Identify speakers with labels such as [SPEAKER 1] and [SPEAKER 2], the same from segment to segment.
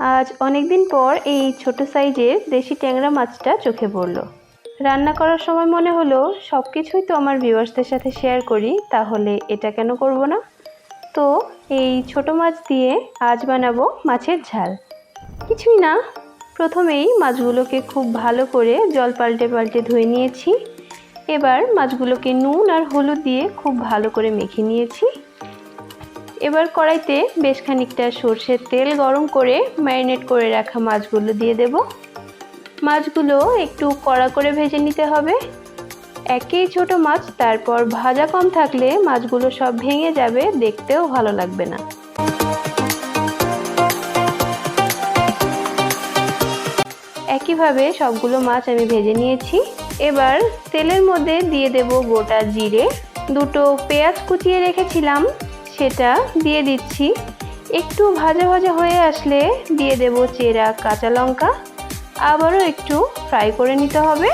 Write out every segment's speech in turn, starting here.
[SPEAKER 1] আজ অনেক দিন পর এই ছোট সাইজের দেশি ট্যাংরা মাছটা চোখে পড়লো। রান্না করার সময় মনে হলো সব কিছুই তো আমার ভিউয়ার্সদের সাথে শেয়ার করি, তাহলে এটা কেন করব না। তো এই ছোট মাছ দিয়ে আজ বানাবো মাছের ঝাল। কিছুই না, প্রথমেই মাছগুলোকে খুব ভালো করে জল পাল্টে পাল্টে ধুয়ে নিয়েছি। এবার মাছগুলোকে নুন আর হলুদ দিয়ে খুব ভালো করে মেখে নিয়েছি। এবার কড়াইতে বেশ খানিকটা সরষের তেল গরম করে ম্যারিনেট করে রাখা মাছগুলো দিয়ে দেব। মাছগুলো একটু কড়া করে ভেজে নিতে হবে। একই ছোট মাছ, তারপর ভাজা কম থাকলে মাছগুলো সব ভেঙে যাবে, দেখতেও ভালো লাগবে না। একইভাবে সবগুলো মাছ আমি ভেজে নিয়েছি। এবার তেলের মধ্যে দিয়ে দেব গোটা জিরে, দুটো পেঁয়াজ কুচিয়ে রেখেছিলাম সেটা দিয়ে দিচ্ছি। একটু ভাজা ভাজা হয়ে আসলে দিয়ে দেব চেরা কাঁচা লঙ্কা। আবারও একটু ফ্রাই করে নিতে হবে।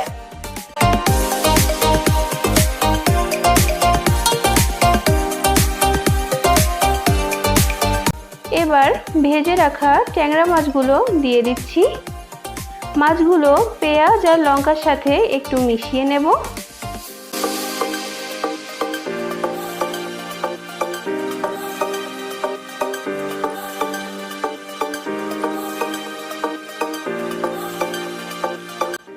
[SPEAKER 1] এবার ভেজে রাখা ট্যাংরা মাছগুলো দিয়ে দিচ্ছি। মাছগুলো পেঁয়াজ আর লঙ্কার সাথে একটু মিশিয়ে নেব।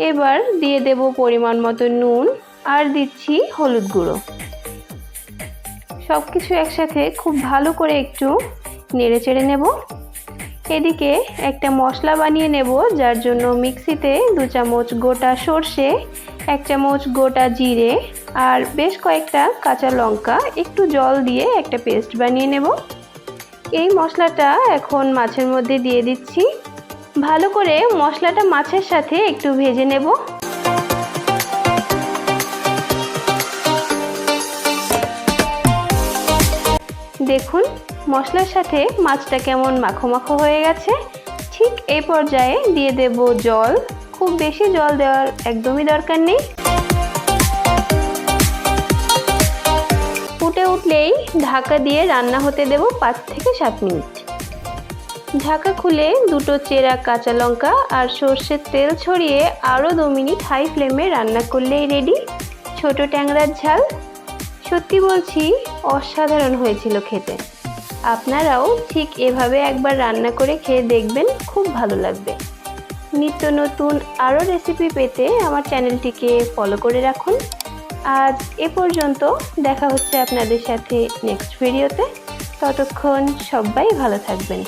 [SPEAKER 1] এবার দিয়ে দেব পরিমাণ মতো নুন আর দিচ্ছি হলুদ গুঁড়ো। সব কিছু একসাথে খুব ভালো করে একটু নেড়ে চেড়ে নেব। এদিকে একটা মশলা বানিয়ে নেব, যার জন্য মিক্সিতে 2 চামচ গোটা সর্ষে, 1 চামচ গোটা জিরে আর বেশ কয়েকটা কাঁচা লঙ্কা একটু জল দিয়ে একটা পেস্ট বানিয়ে নেব। এই মশলাটা এখন মাছের মধ্যে দিয়ে দিচ্ছি। ভালো করে মশলাটা মাছের সাথে একটু ভেজে নেব। দেখুন মশলার সাথে মাছটা কেমন মাখো মাখো হয়ে গেছে। ঠিক এই পর্যায়ে দিয়ে দেব জল। খুব বেশি জল দেওয়ার একদমই দরকার নেই। ফুটে উঠলেই ঢাকা দিয়ে রান্না হতে দেব 5 থেকে 7 মিনিট। ঢাকা খুলে দুটো চেরা কাঁচা লঙ্কা আর সর্ষের তেল ছড়িয়ে আরও 2 মিনিট হাই ফ্লেমে রান্না করলেই রেডি ছোট ট্যাংরার ঝাল। সত্যি বলছি, অসাধারণ হয়েছিল খেতে। আপনারাও ঠিক এভাবে একবার রান্না করে খেয়ে দেখবেন, খুব ভালো লাগবে। নিত্য নতুন আরও রেসিপি পেতে আমার চ্যানেলটিকে ফলো করে রাখুন। আজ এ পর্যন্ত, দেখা হচ্ছে আপনাদের সাথে নেক্সট ভিডিওতে। ততক্ষণ সবাই ভালো থাকবেন।